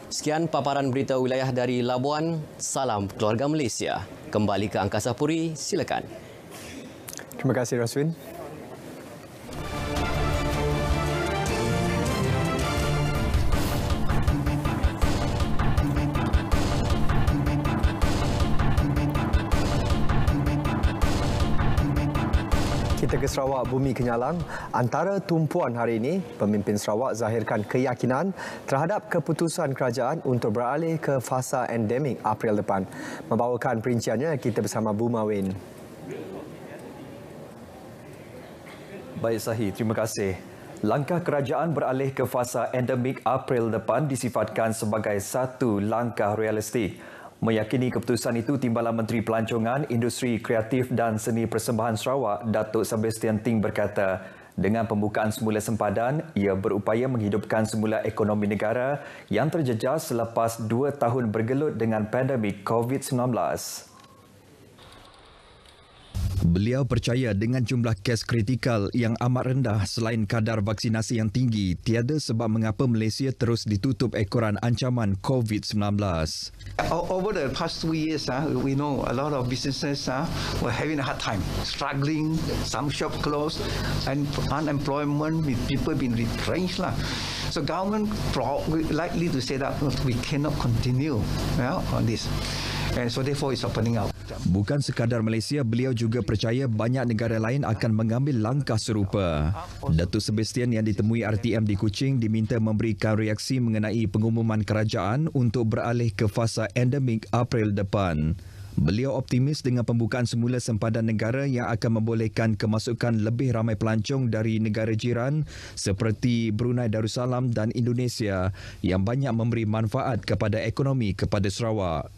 Sekian paparan berita wilayah dari Labuan. Salam keluarga Malaysia. Kembali ke Angkasa Puri, silakan. Terima kasih Raswin. Kita ke Sarawak Bumi Kenyalang. Antara tumpuan hari ini, pemimpin Sarawak zahirkan keyakinan terhadap keputusan kerajaan untuk beralih ke fasa endemik April depan. Membawakan perinciannya, kita bersama Bu Mawin. Baik Sahi, terima kasih. Langkah kerajaan beralih ke fasa endemik April depan disifatkan sebagai satu langkah realistik. Meyakini keputusan itu, Timbalan Menteri Pelancongan, Industri Kreatif dan Seni Persembahan Sarawak, Datuk Sebastian Ting berkata, dengan pembukaan semula sempadan, ia berupaya menghidupkan semula ekonomi negara yang terjejas selepas 2 tahun bergelut dengan pandemik COVID-19. Beliau percaya dengan jumlah kes kritikal yang amat rendah selain kadar vaksinasi yang tinggi, tiada sebab mengapa Malaysia terus ditutup ekoran ancaman COVID-19. Over the past 2 years, we know a lot of businesses were having a hard time, struggling, some shop closed, and unemployment with people being retrenched. So government likely to say that we cannot continue on this. And so therefore it's opening up. Bukan sekadar Malaysia, beliau juga percaya banyak negara lain akan mengambil langkah serupa. Datuk Sebastian yang ditemui RTM di Kuching diminta memberikan reaksi mengenai pengumuman kerajaan untuk beralih ke fasa endemik April depan. Beliau optimis dengan pembukaan semula sempadan negara yang akan membolehkan kemasukan lebih ramai pelancong dari negara jiran seperti Brunei Darussalam dan Indonesia yang banyak memberi manfaat kepada ekonomi kepada Sarawak.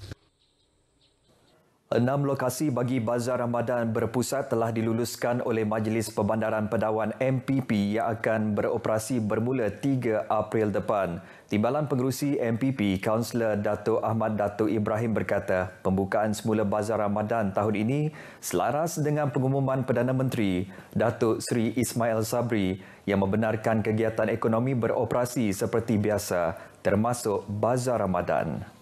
6 lokasi bagi Bazar Ramadan berpusat telah diluluskan oleh Majlis Perbandaran Pedawan MPP yang akan beroperasi bermula 3 April depan. Timbalan Pengerusi MPP, Kaunselor Datuk Ahmad Datuk Ibrahim berkata, pembukaan semula Bazar Ramadan tahun ini selaras dengan pengumuman Perdana Menteri Datuk Seri Ismail Sabri yang membenarkan kegiatan ekonomi beroperasi seperti biasa, termasuk Bazar Ramadan.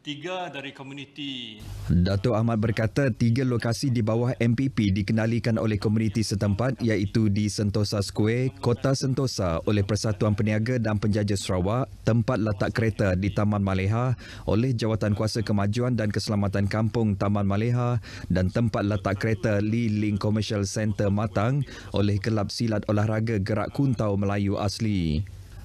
3 dari komuniti. Datuk Ahmad berkata 3 lokasi di bawah MPP dikenalikan oleh komuniti setempat iaitu di Sentosa Square, Kota Sentosa oleh Persatuan Peniaga dan Penjaja Sarawak, tempat letak kereta di Taman Maleha oleh Jawatan Kuasa Kemajuan dan Keselamatan Kampung Taman Maleha dan tempat letak kereta Lee Ling Commercial Centre Matang oleh Kelab Silat Olahraga Gerak Kuntau Melayu Asli.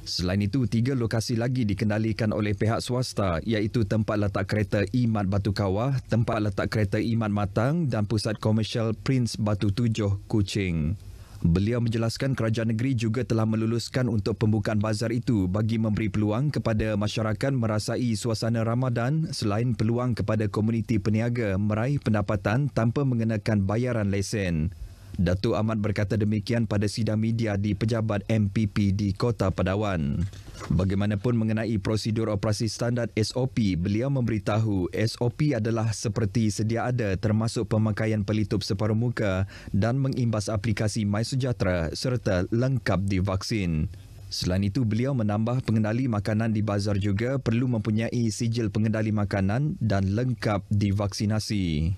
Selain itu, 3 lokasi lagi dikendalikan oleh pihak swasta iaitu tempat letak kereta Imat Batu Kawah, tempat letak kereta Imat Matang dan pusat komersial Prince Batu 7 Kuching. Beliau menjelaskan kerajaan negeri juga telah meluluskan untuk pembukaan bazar itu bagi memberi peluang kepada masyarakat merasai suasana Ramadan selain peluang kepada komuniti peniaga meraih pendapatan tanpa mengenakan bayaran lesen. Datuk Ahmad berkata demikian pada sidang media di Pejabat MPP di Kota Padawan. Bagaimanapun mengenai prosedur operasi standard SOP, beliau memberitahu SOP adalah seperti sedia ada termasuk pemakaian pelitup separuh muka dan mengimbas aplikasi MySejahtera serta lengkap divaksin. Selain itu, beliau menambah pengendali makanan di bazar juga perlu mempunyai sijil pengendali makanan dan lengkap divaksinasi.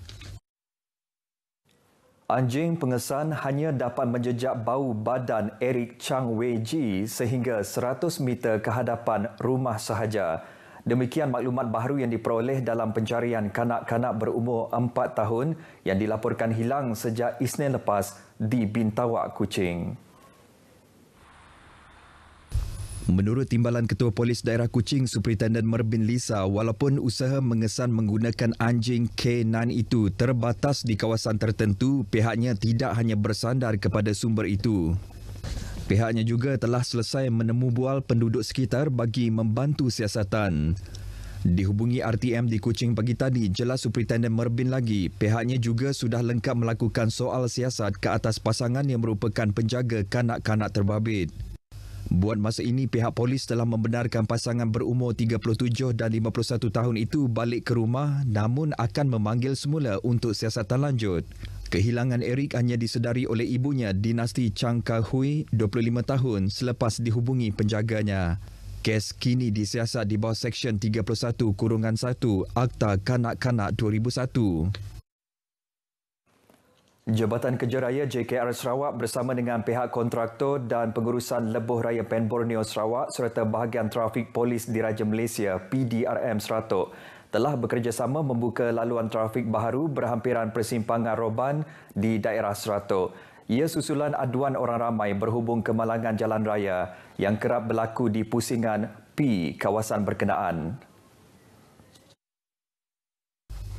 Anjing pengesan hanya dapat menjejak bau badan Eric Chang Wei Ji sehingga 100 meter ke hadapan rumah sahaja. Demikian maklumat baru yang diperoleh dalam pencarian kanak-kanak berumur 4 tahun yang dilaporkan hilang sejak Isnin lepas di Bintawak, Kuching. Menurut Timbalan Ketua Polis Daerah Kuching, Superintendent Merbin Lisa, walaupun usaha mengesan menggunakan anjing K9 itu terbatas di kawasan tertentu, pihaknya tidak hanya bersandar kepada sumber itu. Pihaknya juga telah selesai menemu bual penduduk sekitar bagi membantu siasatan. Dihubungi RTM di Kuching pagi tadi, jelas Superintendent Merbin lagi, pihaknya juga sudah lengkap melakukan soal siasat ke atas pasangan yang merupakan penjaga kanak-kanak terbabit. Buat masa ini, pihak polis telah membenarkan pasangan berumur 37 dan 51 tahun itu balik ke rumah namun akan memanggil semula untuk siasatan lanjut. Kehilangan Eric hanya disedari oleh ibunya, Dinasti Chang Ka-hui, 25 tahun selepas dihubungi penjaganya. Kes kini disiasat di bawah Seksyen 31-1 Akta Kanak-Kanak 2001. Jabatan Kerja Raya JKR Sarawak bersama dengan pihak kontraktor dan pengurusan Lebuh Raya Pen Borneo Sarawak serta bahagian trafik polis Diraja Malaysia PDRM Seratuk telah bekerjasama membuka laluan trafik baharu berhampiran persimpangan Roban di daerah Seratok. Ia susulan aduan orang ramai berhubung kemalangan jalan raya yang kerap berlaku di pusingan P kawasan berkenaan.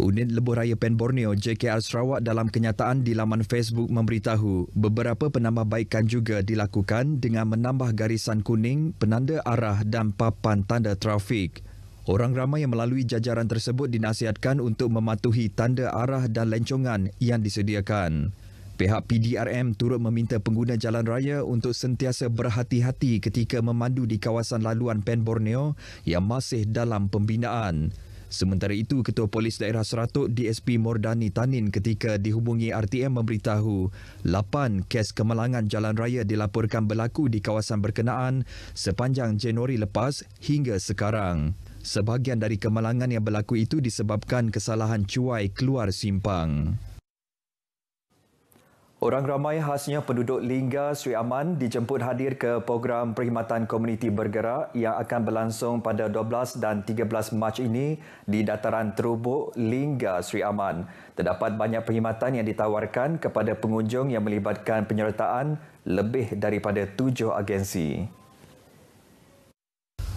Unit Lebuhraya Pen Borneo JKR Sarawak dalam kenyataan di laman Facebook memberitahu beberapa penambahbaikan juga dilakukan dengan menambah garisan kuning, penanda arah dan papan tanda trafik. Orang ramai yang melalui jajaran tersebut dinasihatkan untuk mematuhi tanda arah dan lencongan yang disediakan. Pihak PDRM turut meminta pengguna jalan raya untuk sentiasa berhati-hati ketika memandu di kawasan laluan Pen Borneo yang masih dalam pembinaan. Sementara itu, Ketua Polis Daerah Seratok DSP Mordani Tanin ketika dihubungi RTM memberitahu 8 kes kemalangan jalan raya dilaporkan berlaku di kawasan berkenaan sepanjang Januari lepas hingga sekarang. Sebahagian dari kemalangan yang berlaku itu disebabkan kesalahan cuai keluar simpang. Orang ramai khasnya penduduk Lingga Sri Aman dijemput hadir ke program Perkhidmatan Komuniti Bergerak yang akan berlangsung pada 12 dan 13 Mac ini di dataran terubuk Lingga Sri Aman. Terdapat banyak perkhidmatan yang ditawarkan kepada pengunjung yang melibatkan penyertaan lebih daripada 7 agensi.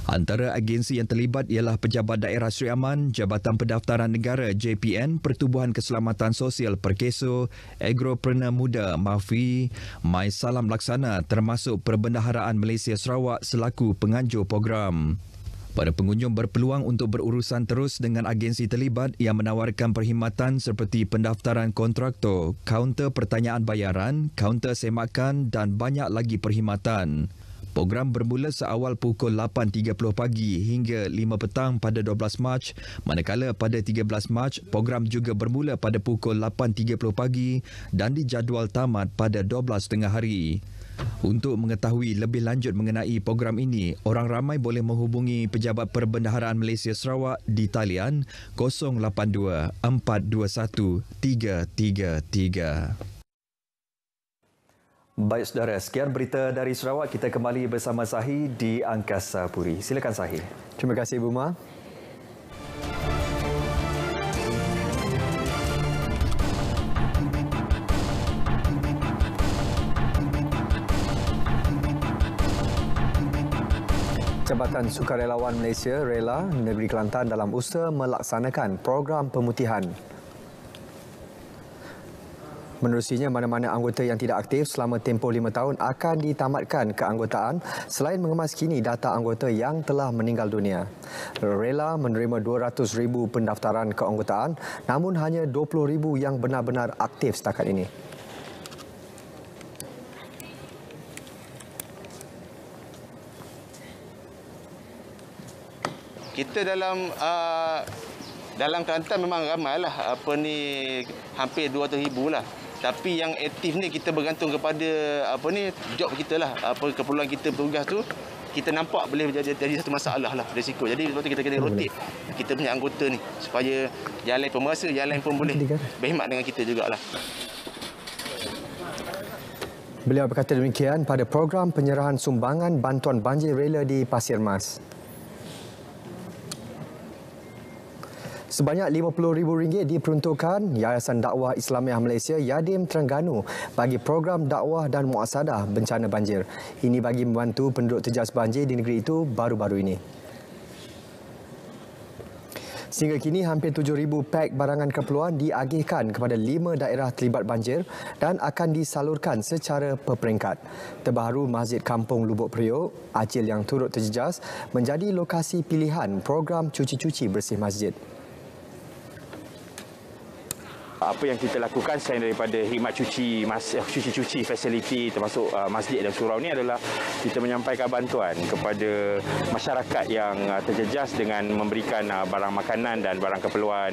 Antara agensi yang terlibat ialah Pejabat Daerah Sri Aman, Jabatan Pendaftaran Negara JPN, Pertubuhan Keselamatan Sosial Perkeso, Agropreneur Muda MAFI, My Salam Laksana termasuk Perbendaharaan Malaysia Sarawak selaku penganjur program. Para pengunjung berpeluang untuk berurusan terus dengan agensi terlibat yang menawarkan perkhidmatan seperti pendaftaran kontraktor, kaunter pertanyaan bayaran, kaunter semakan dan banyak lagi perkhidmatan. Program bermula seawal pukul 8.30 pagi hingga 5 petang pada 12 Mac, manakala pada 13 Mac, program juga bermula pada pukul 8.30 pagi dan dijadual tamat pada 12.30 hari. Untuk mengetahui lebih lanjut mengenai program ini, orang ramai boleh menghubungi Pejabat Perbendaharaan Malaysia Sarawak di talian 082 421 333. Baik saudara, sekian berita dari Sarawak. Kita kembali bersama Sahi di Angkasa Puri. Silakan Sahi. Terima kasih Ibu Ma. Jabatan Sukarelawan Malaysia rela Negeri Kelantan dalam usaha melaksanakan program pemutihan. Menerusinya, mana-mana anggota yang tidak aktif selama tempoh 5 tahun akan ditamatkan keanggotaan selain mengemas kini data anggota yang telah meninggal dunia. Rela menerima 200,000 pendaftaran keanggotaan namun hanya 20,000 yang benar-benar aktif setakat ini. Kita dalam Kelantan memang ramailah hampir 200,000 lah. Tapi yang aktif ni kita bergantung kepada job kita lah. Keperluan kita bertugas tu kita nampak boleh jadi satu masalah lah, risiko. Jadi sebab tu kita kena rotate kita punya anggota ni supaya yang lain pun merasa, yang lain pun boleh berkhidmat dengan kita jugalah. Beliau berkata demikian pada program penyerahan sumbangan bantuan banjir rela di Pasir Mas. Sebanyak RM50,000 diperuntukkan Yayasan Dakwah Islamiah Malaysia Yadim Terengganu bagi program dakwah dan muasadah bencana banjir. Ini bagi membantu penduduk terjejas banjir di negeri itu baru-baru ini. Sehingga kini hampir 7,000 pak barangan keperluan diagihkan kepada 5 daerah terlibat banjir dan akan disalurkan secara berperingkat. Terbaru Masjid Kampung Lubuk Periuk, Acil yang turut terjejas, menjadi lokasi pilihan program cuci-cuci bersih masjid. Apa yang kita lakukan selain daripada khidmat cuci-cuci fasiliti termasuk masjid dan surau ni adalah kita menyampaikan bantuan kepada masyarakat yang terjejas dengan memberikan barang makanan dan barang keperluan,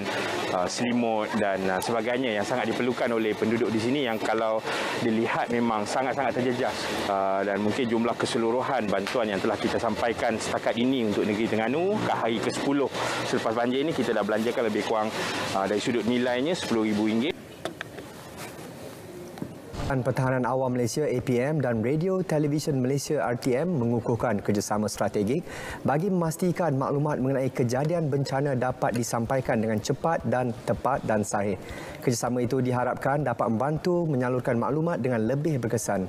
selimut dan sebagainya yang sangat diperlukan oleh penduduk di sini yang kalau dilihat memang sangat-sangat terjejas. Dan mungkin jumlah keseluruhan bantuan yang telah kita sampaikan setakat ini untuk negeri Terengganu ke hari ke-10 selepas banjir ini kita dah belanjakan lebih kurang dari sudut nilainya RM10,000. Pertahanan Awam Malaysia APM dan Radio Television Malaysia RTM mengukuhkan kerjasama strategik bagi memastikan maklumat mengenai kejadian bencana dapat disampaikan dengan cepat dan tepat dan sahih. Kerjasama itu diharapkan dapat membantu menyalurkan maklumat dengan lebih berkesan.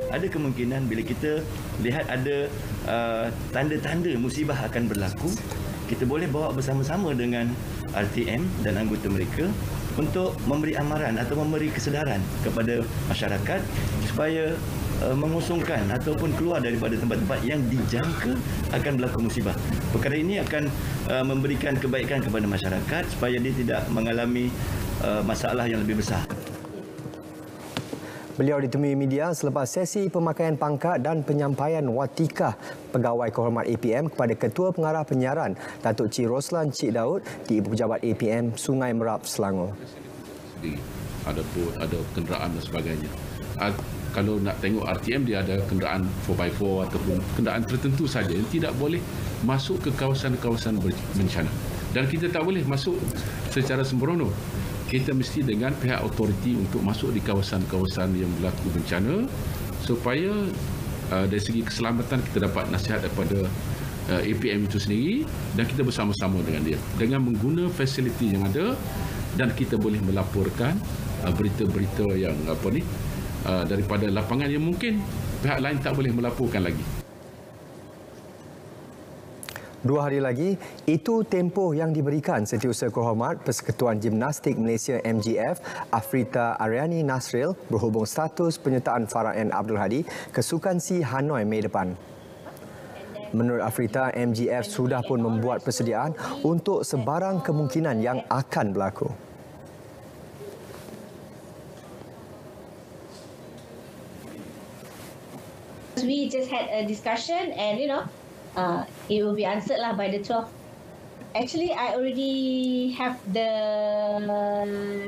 Ada kemungkinan bila kita lihat ada tanda-tanda musibah akan berlaku, kita boleh bawa bersama-sama dengan RTM dan anggota mereka untuk memberi amaran atau memberi kesedaran kepada masyarakat supaya mengusungkan ataupun keluar daripada tempat-tempat yang dijangka akan berlaku musibah. Perkara ini akan memberikan kebaikan kepada masyarakat supaya dia tidak mengalami masalah yang lebih besar. Beliau ditemui media selepas sesi pemakaian pangkat dan penyampaian watikah Pegawai Kehormat APM kepada Ketua Pengarah Penyiaran Datuk Cik Roslan Cik Daud di Ibu Pejabat APM Sungai Merap, Selangor. Ada kenderaan dan sebagainya. Kalau nak tengok RTM, dia ada kenderaan 4x4 ataupun kenderaan tertentu saja yang tidak boleh masuk ke kawasan-kawasan bencana. Dan kita tak boleh masuk secara sembrono. Kita mesti dengan pihak autoriti untuk masuk di kawasan-kawasan yang berlaku bencana supaya dari segi keselamatan kita dapat nasihat daripada APM itu sendiri dan kita bersama-sama dengan dia dengan mengguna fasiliti yang ada dan kita boleh melaporkan berita-berita yang daripada lapangan yang mungkin pihak lain tak boleh melaporkan lagi. 2 hari lagi, itu tempoh yang diberikan Setiausaha Kehormat Persekutuan Gimnastik Malaysia MGF Afrita Aryani Nasril berhubung status penyertaan Farah N. Abdul Hadi ke Sukan C Hanoi Mei depan. Menurut Afrita, MGF sudah pun membuat persediaan untuk sebarang kemungkinan yang akan berlaku. We just had a discussion and it will be answered lah by the 12th. Actually, I already have the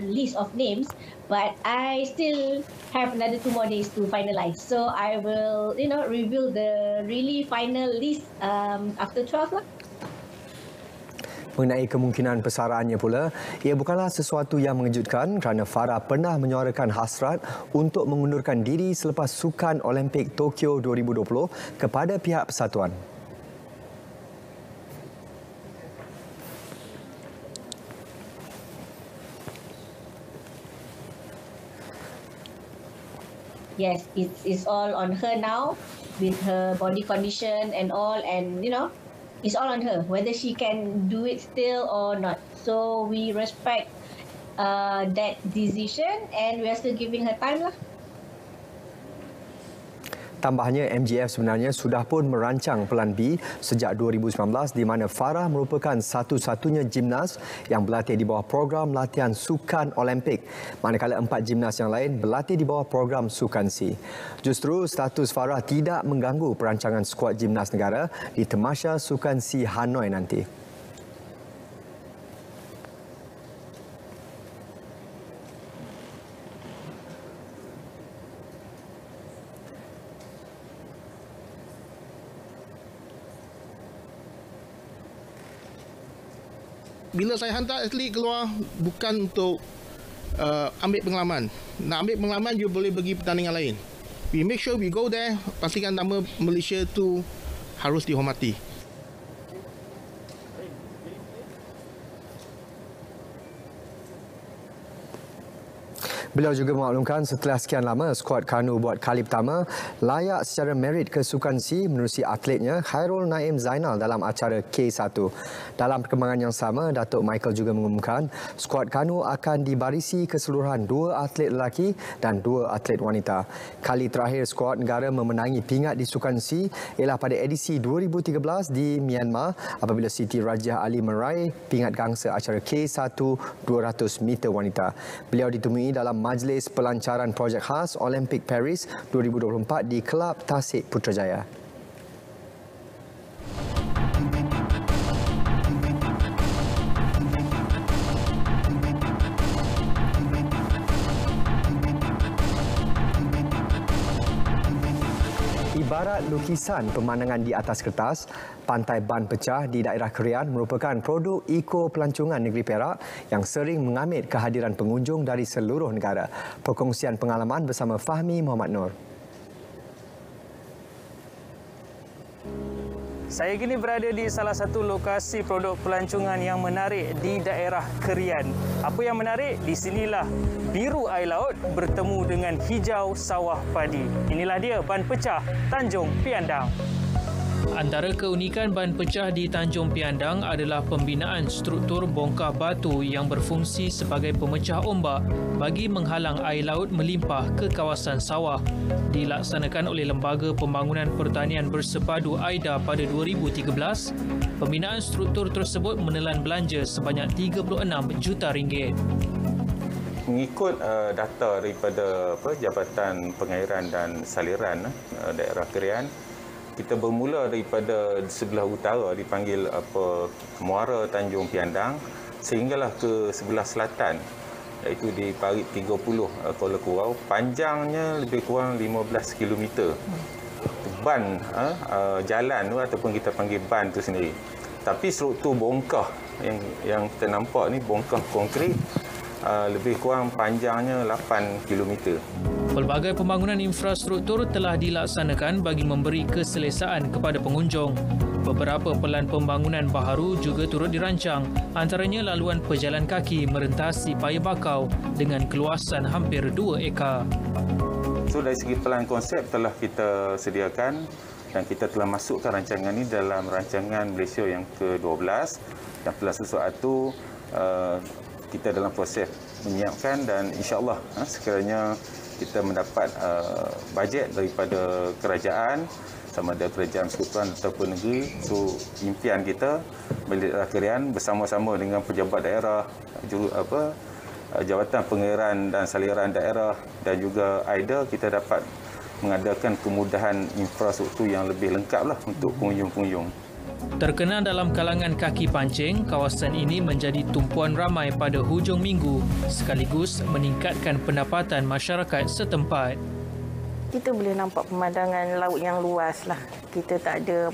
list of names, but I still have another 2 more days to finalize. So I will, reveal the really final list after 12 lah. Mengenai kemungkinan persaraannya pula, ia bukanlah sesuatu yang mengejutkan kerana Farah pernah menyuarakan hasrat untuk mengundurkan diri selepas Sukan Olimpik Tokyo 2020 kepada pihak persatuan. Yes, it's all on her now with her body condition and all, and it's all on her whether she can do it still or not. So we respect that decision and we are still giving her time lah. Tambahnya, MGF sebenarnya sudah pun merancang Pelan B sejak 2019 di mana Farah merupakan satu-satunya gimnas yang berlatih di bawah program latihan Sukan Olimpik, manakala 4 gimnas yang lain berlatih di bawah program Sukan C. Justru status Farah tidak mengganggu perancangan skuad gimnas negara di Tamasya Sukan C Hanoi nanti. Bila saya hantar atlet keluar, bukan untuk ambil pengalaman. Nak ambil pengalaman, you boleh pergi pertandingan lain. We make sure we go there, pastikan nama Malaysia tu harus dihormati. Beliau juga memaklumkan setelah sekian lama skuad kanu buat kali pertama layak secara merit ke Sukan C menerusi atletnya Khairul Naim Zainal dalam acara K1. Dalam perkembangan yang sama, Datuk Michael juga mengumumkan skuad kanu akan dibarisi keseluruhan 2 atlet lelaki dan 2 atlet wanita. Kali terakhir skuad negara memenangi pingat di Sukan C ialah pada edisi 2013 di Myanmar apabila Siti Rajah Ali meraih pingat gangsa acara K1 200 meter wanita. Beliau ditemui dalam Majlis Pelancaran Projek Khas Olimpik Paris 2024 di Kelab Tasik Putrajaya. Ibarat lukisan pemandangan di atas kertas, Pantai Ban Pecah di daerah Kerian merupakan produk eko-pelancongan negeri Perak yang sering mengambil kehadiran pengunjung dari seluruh negara. Perkongsian pengalaman bersama Fahmi Muhammad Nur. Saya kini berada di salah satu lokasi produk pelancongan yang menarik di daerah Kerian. Apa yang menarik? Di sinilah biru air laut bertemu dengan hijau sawah padi. Inilah dia Ban Pecah Tanjung Piandang. Antara keunikan Ban Pecah di Tanjung Piandang adalah pembinaan struktur bongkah batu yang berfungsi sebagai pemecah ombak bagi menghalang air laut melimpah ke kawasan sawah. Dilaksanakan oleh Lembaga Pembangunan Pertanian Bersepadu AIDA pada 2013, pembinaan struktur tersebut menelan belanja sebanyak RM36 juta. Mengikut data daripada Jabatan Pengairan dan Saliran daerah Kerian, kita bermula daripada sebelah utara dipanggil Muara Tanjung Piandang sehinggalah ke sebelah selatan iaitu di Parit 30 Kuala Kurau, panjangnya lebih kurang 15 km. Ban jalan tu ataupun kita panggil ban tu sendiri. Tapi struktur bongkah yang kita nampak ni bongkah konkrit lebih kurang panjangnya 8 km. Pelbagai pembangunan infrastruktur telah dilaksanakan bagi memberi keselesaan kepada pengunjung. Beberapa pelan pembangunan baharu juga turut dirancang, antaranya laluan pejalan kaki merentasi Paya Bakau dengan keluasan hampir 2 ekar. So dari segi pelan konsep telah kita sediakan dan kita telah masukkan rancangan ini dalam rancangan Malaysia yang ke-12 dan pelan sesuatu kita dalam proses menyiapkan dan insya-Allah sekiranya kita mendapat bajet daripada kerajaan sama ada kerajaan persekutuan ataupun negeri. So impian kita daerah Kerian bersama-sama dengan pejabat daerah, Jabatan Pengairan dan Saliran daerah dan juga AIDA, kita dapat mengadakan kemudahan infrastruktur yang lebih lengkaplah untuk pengunjung-pengunjung. Terkenal dalam kalangan kaki pancing, kawasan ini menjadi tumpuan ramai pada hujung minggu sekaligus meningkatkan pendapatan masyarakat setempat. Kita boleh nampak pemandangan laut yang luas lah. Kita tak ada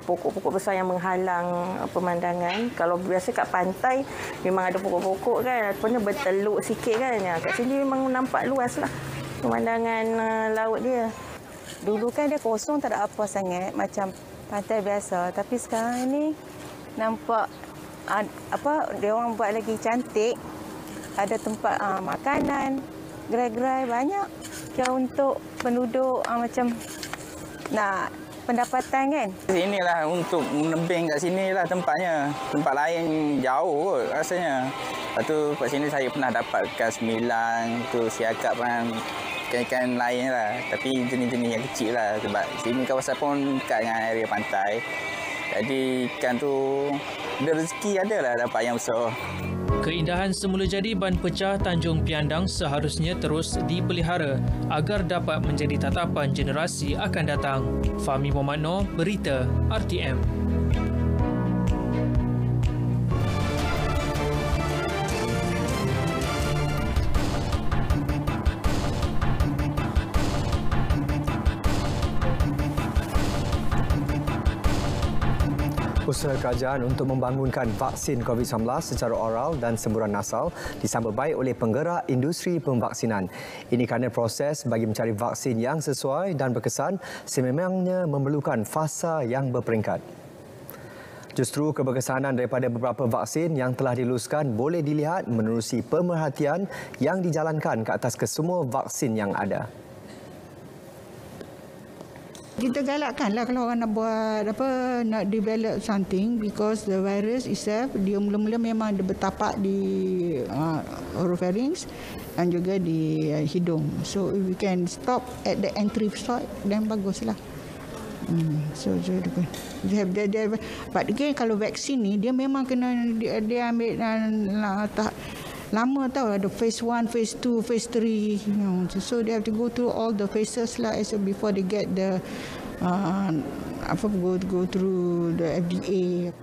pokok-pokok besar yang menghalang pemandangan. Kalau biasa kat pantai memang ada pokok-pokok kan, ataupun berteluk sikit kan. Kat sini memang nampak luas lah pemandangan laut dia. Dulu kan dia kosong, tak ada apa sangat macam pantai biasa, tapi sekarang ni nampak dia orang buat lagi cantik. Ada tempat makanan, gerai-gerai banyak kira untuk penduduk macam nak pendapatan kan. Sinilah untuk menebing kat sinilah tempatnya. Tempat lain jauh kot rasanya. Lepas tu kat sini saya pernah dapatkan semilang, tu siakap kan ikan-ikan lain lah. Tapi jenis-jenis yang kecil lah sebab sini kawasan pun dekat dengan area pantai. Jadi ikan tu ada rezeki adalah dapat yang besar. Keindahan semula jadi Ban Pecah Tanjung Piandang seharusnya terus dipelihara agar dapat menjadi tatapan generasi akan datang. Fahmi Muhammad Nur, Berita RTM. Usaha kerajaan untuk membangunkan vaksin COVID-19 secara oral dan semburan nasal disambut baik oleh penggerak industri pemvaksinan. Ini kerana proses bagi mencari vaksin yang sesuai dan berkesan sememangnya memerlukan fasa yang berperingkat. Justru keberkesanan daripada beberapa vaksin yang telah diluluskan boleh dilihat menerusi pemerhatian yang dijalankan ke atas kesemua vaksin yang ada. Kita galakkanlah kalau orang nak buat nak develop something because the virus itself dia mula-mula memang dia bertapak di oropharynx dan juga di hidung. So if we can stop at the entry site then baguslah. So they have but again kalau vaksin ni dia memang kena dia ambil lama tau, ada phase 1, phase 2, phase 3, so they have to go through all the phases lah before they get the go through the FDA.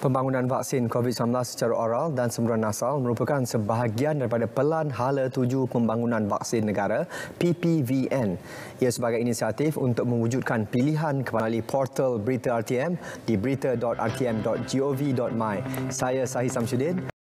Pembangunan vaksin COVID-19 secara oral dan semburan nasal merupakan sebahagian daripada Pelan Hala Tuju Pembangunan Vaksin Negara PPVN. Ia sebagai inisiatif untuk mewujudkan pilihan melalui portal Berita RTM di berita.rtm.gov.my. Saya Sahih Samsudin.